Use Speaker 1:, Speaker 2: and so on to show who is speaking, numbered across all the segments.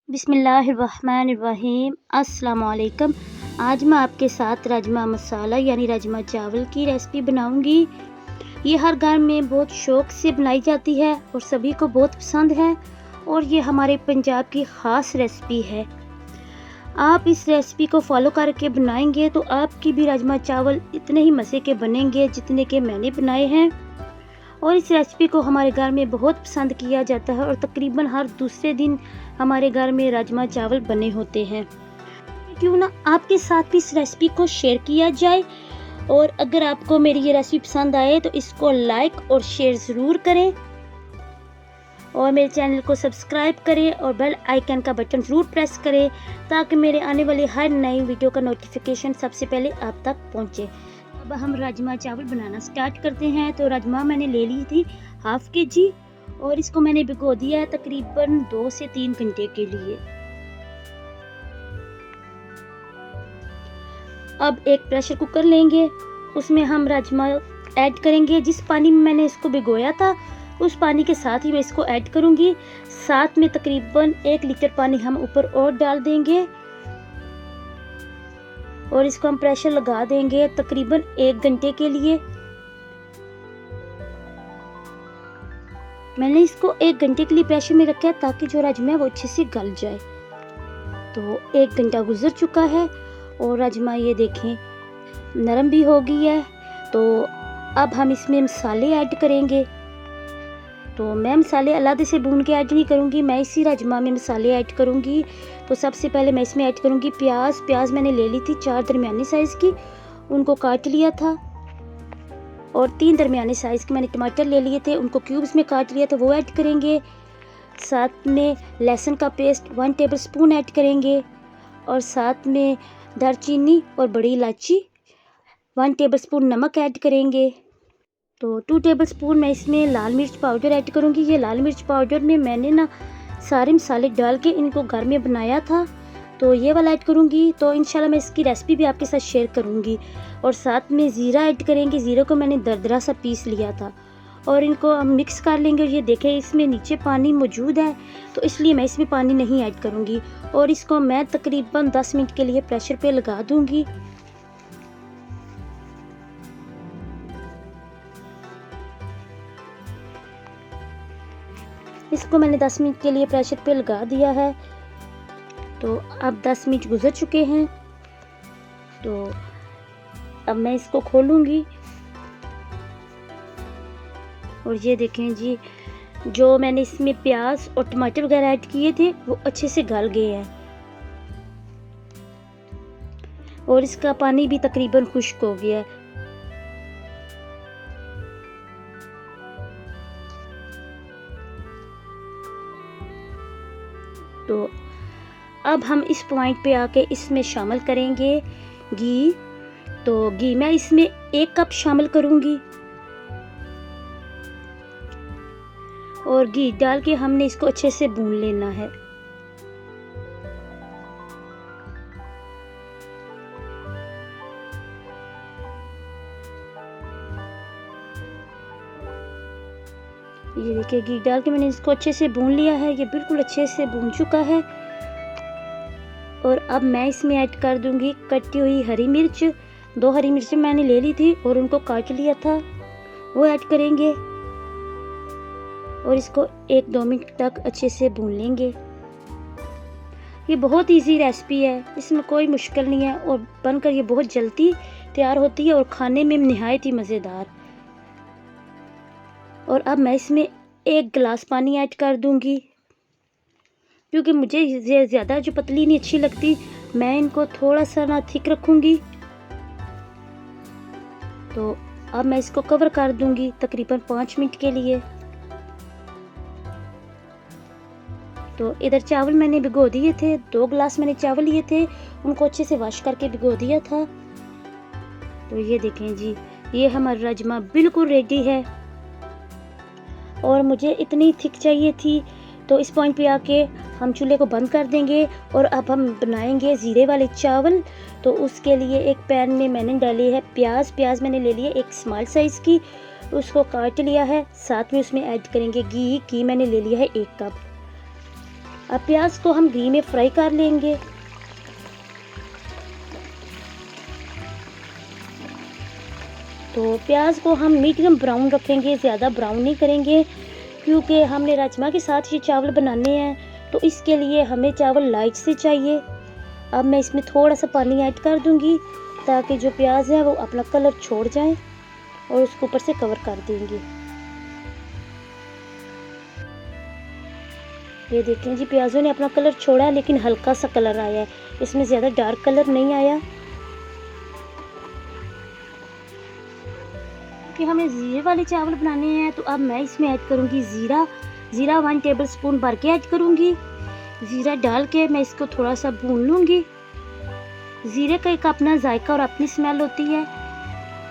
Speaker 1: बिस्मिल्लाहिर्रहमानिर्रहीम। अस्सलाम वालेकुम। आज मैं आपके साथ राजमा मसाला यानी राजमा चावल की रेसिपी बनाऊंगी। ये हर घर में बहुत शौक़ से बनाई जाती है और सभी को बहुत पसंद है और ये हमारे पंजाब की ख़ास रेसिपी है। आप इस रेसिपी को फॉलो करके बनाएंगे तो आपकी भी राजमा चावल इतने ही मज़े के बनेंगे जितने के मैंने बनाए हैं। और इस रेसिपी को हमारे घर में बहुत पसंद किया जाता है और तकरीबन हर दूसरे दिन हमारे घर में राजमा चावल बने होते हैं। क्यों ना आपके साथ भी इस रेसिपी को शेयर किया जाए। और अगर आपको मेरी ये रेसिपी पसंद आए तो इसको लाइक और शेयर ज़रूर करें और मेरे चैनल को सब्सक्राइब करें और बेल आइकन का बटन ज़रूर प्रेस करें ताकि मेरे आने वाली हर नई वीडियो का नोटिफिकेशन सबसे पहले आप तक पहुँचे। अब हम राजमा चावल बनाना स्टार्ट करते हैं। तो राजमा मैंने ले ली थी हाफ केजी और इसको मैंने भिगो दिया है तकरीबन 2 से 3 घंटे के लिए। अब एक प्रेशर कुकर लेंगे, उसमें हम राजमा ऐड करेंगे। जिस पानी में मैंने इसको भिगोया था उस पानी के साथ ही मैं इसको ऐड करूंगी। साथ में तकरीबन 1 लीटर पानी हम ऊपर और डाल देंगे और इसको हम प्रेशर लगा देंगे तकरीबन 1 घंटे के लिए। मैंने इसको 1 घंटे के लिए प्रेशर में रखा है ताकि जो राजमा है वो अच्छे से गल जाए। तो 1 घंटा गुजर चुका है और राजमा ये देखें नरम भी हो गई है। तो अब हम इसमें मसाले ऐड करेंगे। तो मैं मसाले अलग से भून के ऐड नहीं करूँगी, मैं इसी राजमा में मसाले ऐड करूँगी। तो सबसे पहले मैं इसमें ऐड करूँगी प्याज मैंने ले ली थी 4 दरमियानी साइज़ की, उनको काट लिया था। और 3 दरमियाने साइज़ के मैंने टमाटर ले लिए थे, उनको क्यूब्स में काट लिया था, वो ऐड करेंगे। साथ में लहसुन का पेस्ट 1 टेबलस्पून ऐड करेंगे और साथ में दालचीनी और बड़ी इलायची 1 टेबलस्पून नमक ऐड करेंगे। तो 2 टेबलस्पून मैं इसमें लाल मिर्च पाउडर ऐड करूँगी। ये लाल मिर्च पाउडर में मैंने ना सारे मसाले डाल के इनको घर में बनाया था, तो ये वाला ऐड करूँगी। तो इंशाल्लाह मैं इसकी रेसिपी भी आपके साथ शेयर करूँगी। और साथ में ज़ीरा ऐड करेंगे, ज़ीरे को मैंने दरदरा सा पीस लिया था और इनको हम मिक्स कर लेंगे। और ये देखें इसमें नीचे पानी मौजूद है तो इसलिए मैं इसमें पानी नहीं ऐड करूँगी और इसको मैं तकरीबन 10 मिनट के लिए प्रेशर पे लगा दूँगी। इसको मैंने 10 मिनट के लिए प्रेशर पे लगा दिया है। तो अब 10 मिनट गुजर चुके हैं, तो अब मैं इसको खोलूँगी और ये देखें जी जो मैंने इसमें प्याज और टमाटर वगैरह ऐड किए थे वो अच्छे से गल गए हैं और इसका पानी भी तकरीबन खुश्क हो गया है। तो अब हम इस पॉइंट पे आके इसमें शामिल करेंगे घी। तो घी मैं इसमें 1 कप शामिल करूंगी और घी डाल के हमने इसको अच्छे से भून लेना है। ये देखिए घी डाल के मैंने इसको अच्छे से भून लिया है, ये बिल्कुल अच्छे से भून चुका है। और अब मैं इसमें ऐड कर दूंगी कटी हुई हरी मिर्च। 2 हरी मिर्च मैंने ले ली थी और उनको काट लिया था, वो ऐड करेंगे और इसको 1-2 मिनट तक अच्छे से भून लेंगे। ये बहुत इजी रेसिपी है, इसमें कोई मुश्किल नहीं है और बनकर ये बहुत जल्दी तैयार होती है और खाने में निहायत ही मज़ेदार। और अब मैं इसमें 1 गिलास पानी ऐड कर दूंगी क्योंकि मुझे ज़्यादा जो पतली नहीं अच्छी लगती, मैं इनको थोड़ा सा ना थिक रखूंगी। तो अब मैं इसको कवर कर दूंगी तकरीबन 5 मिनट के लिए। तो इधर चावल मैंने भिगो दिए थे, 2 गिलास मैंने चावल लिए थे, उनको अच्छे से वॉश करके भिगो दिया था। तो ये देखें जी ये हमारा राजमा बिल्कुल रेडी है और मुझे इतनी थिक चाहिए थी। तो इस पॉइंट पे आके हम चूल्हे को बंद कर देंगे और अब हम बनाएंगे ज़ीरे वाले चावल। तो उसके लिए एक पैन में मैंने डाली है प्याज मैंने ले लिया 1 स्मॉल साइज़ की, उसको काट लिया है। साथ में उसमें ऐड करेंगे घी मैंने ले लिया है 1 कप। अब प्याज को हम घी में फ्राई कर लेंगे। तो प्याज को हम मीडियम ब्राउन रखेंगे, ज़्यादा ब्राउन नहीं करेंगे, क्योंकि हमने राजमा के साथ ये चावल बनाने हैं, तो इसके लिए हमें चावल लाइट से चाहिए। अब मैं इसमें थोड़ा सा पानी ऐड कर दूंगी ताकि जो प्याज है वो अपना कलर छोड़ जाए, और उसको ऊपर से कवर कर देंगे। ये देखें जी, प्याजों ने अपना कलर छोड़ा है, लेकिन हल्का सा कलर आया है, इसमें ज़्यादा डार्क कलर नहीं आया। कि हमें ज़ीरे वाले चावल बनाने हैं, तो अब मैं इसमें ऐड करूँगी ज़ीरा 1 टेबल स्पून भर के ऐड करूँगी। ज़ीरा डाल के मैं इसको थोड़ा सा भून लूँगी। ज़ीरे का एक अपना जायका और अपनी स्मेल होती है,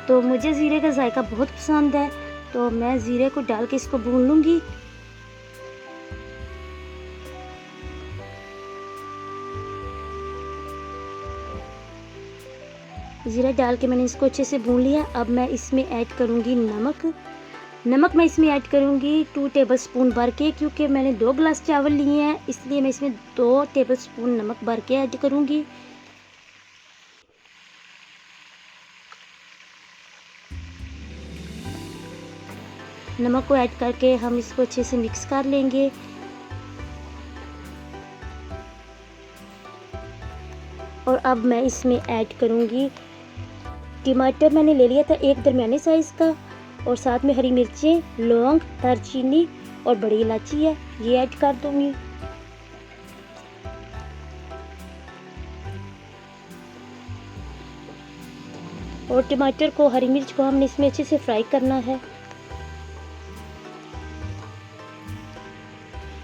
Speaker 1: तो मुझे ज़ीरे का जायका बहुत पसंद है, तो मैं ज़ीरे को डाल के इसको भून लूँगी। ज़ीरा डाल के मैंने इसको अच्छे से भून लिया। अब मैं इसमें ऐड करूँगी नमक मैं इसमें ऐड करूँगी 2 टेबल स्पून भर के, क्योंकि मैंने 2 गिलास चावल लिए हैं, इसलिए मैं इसमें 2 टेबल स्पून नमक भर के ऐड करूँगी। नमक को ऐड करके हम इसको अच्छे से मिक्स कर लेंगे। और अब मैं इसमें ऐड करूँगी टमाटर, मैंने ले लिया था एक दरमियाने साइज़ का, और साथ में हरी मिर्चें, लौंग, दालचीनी और बड़ी इलायची है, ये ऐड कर दूँगी। और टमाटर को, हरी मिर्च को हमने इसमें अच्छे से फ्राई करना है।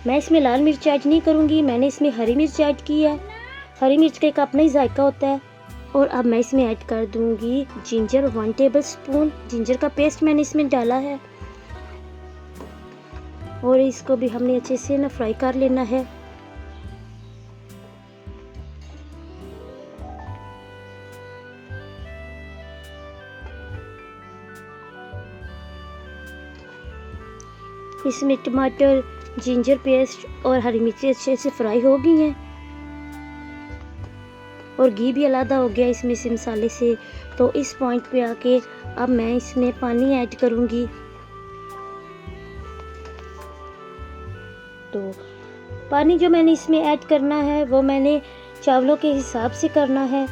Speaker 1: मैं इसमें लाल मिर्च ऐड नहीं करूँगी, मैंने इसमें हरी मिर्च ऐड की है। हरी मिर्च का एक अपना ही जायका होता है। और अब मैं इसमें ऐड कर दूँगी जिंजर 1 टेबल स्पून, जिंजर का पेस्ट मैंने इसमें डाला है, और इसको भी हमने अच्छे से ना फ्राई कर लेना है। इसमें टमाटर, जिंजर पेस्ट और हरी मिर्ची अच्छे से फ्राई हो गई हैं, और घी भी अलग हो गया इसमें से मसाले से। तो इस पॉइंट पे आके अब मैं इसमें पानी ऐड करूँगी। तो पानी जो मैंने इसमें ऐड करना है वो मैंने चावलों के हिसाब से करना है,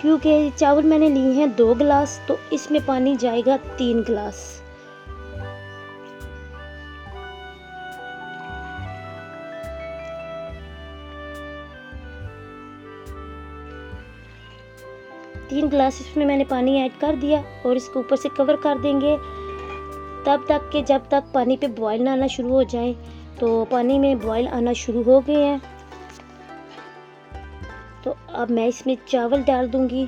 Speaker 1: क्योंकि चावल मैंने लिए हैं 2 गिलास, तो इसमें पानी जाएगा 3 गिलास। तीन गिलास इसमें मैंने पानी ऐड कर दिया, और इसको ऊपर से कवर कर देंगे तब तक कि जब तक पानी पे बॉयल ना आना शुरू हो जाए। तो पानी में बॉयल आना शुरू हो गए हैं, तो अब मैं इसमें चावल डाल दूंगी।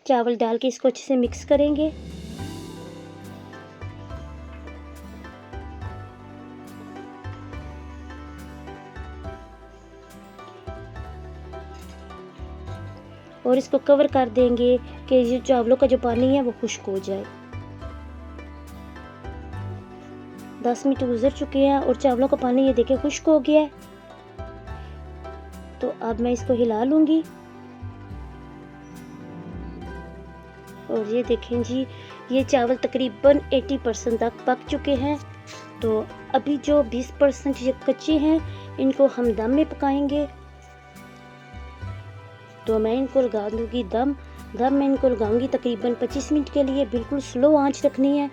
Speaker 1: चावल डाल के इसको अच्छे से मिक्स करेंगे। और इसको कवर कर देंगे कि ये चावलों का जो पानी है वो खुश्क हो जाए। 10 मिनट गुजर चुके हैं और चावलों का पानी ये देखें खुश्क हो गया है। तो अब मैं इसको हिला लूँगी, और ये देखें जी, ये चावल तकरीबन 80% तक पक चुके हैं। तो अभी जो 20% ये कच्चे हैं, इनको हम दम में पकाएंगे। तो मैं इनको लगा दूँगी दम मैं इनको लगाऊंगी तकरीबन 25 मिनट के लिए। बिल्कुल स्लो आंच रखनी है।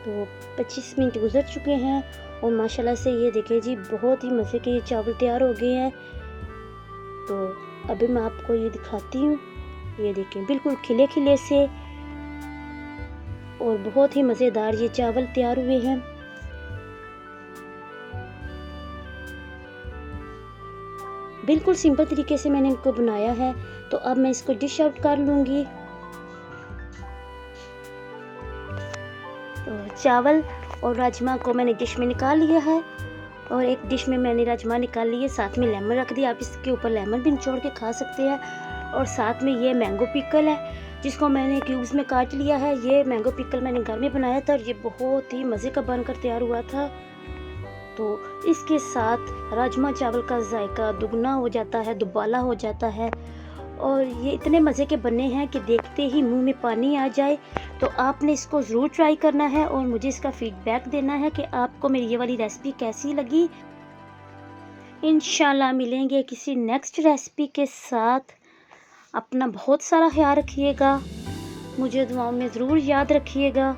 Speaker 1: तो 25 मिनट गुजर चुके हैं, और माशाल्लाह से ये देखें जी, बहुत ही मज़े के ये चावल तैयार हो गए हैं। तो अभी मैं आपको ये दिखाती हूँ। ये देखें, बिल्कुल खिले खिले से और बहुत ही मज़ेदार ये चावल तैयार हुए हैं। बिल्कुल सिंपल तरीके से मैंने इनको बनाया है। तो अब मैं इसको डिश आउट कर लूँगी। तो चावल और राजमा को मैंने डिश में निकाल लिया है, और एक डिश में मैंने राजमा निकाल लिए, साथ में लेमन रख दिया। आप इसके ऊपर लेमन भी निचोड़ के खा सकते हैं। और साथ में ये मैंगो पिकल है जिसको मैंने क्यूब्स में काट लिया है। ये मैंगो पिकल मैंने घर में बनाया था और ये बहुत ही मज़े का बनकर तैयार हुआ था। तो इसके साथ राजमा चावल का जायका दुगना हो जाता है, दुबाला हो जाता है। और ये इतने मज़े के बने हैं कि देखते ही मुंह में पानी आ जाए। तो आपने इसको ज़रूर ट्राई करना है और मुझे इसका फीडबैक देना है कि आपको मेरी ये वाली रेसिपी कैसी लगी। इंशाल्लाह मिलेंगे किसी नेक्स्ट रेसिपी के साथ। अपना बहुत सारा ख्याल रखिएगा, मुझे दुआओं में ज़रूर याद रखिएगा।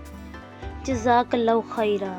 Speaker 1: जज़ाकल्लाहु खैरा।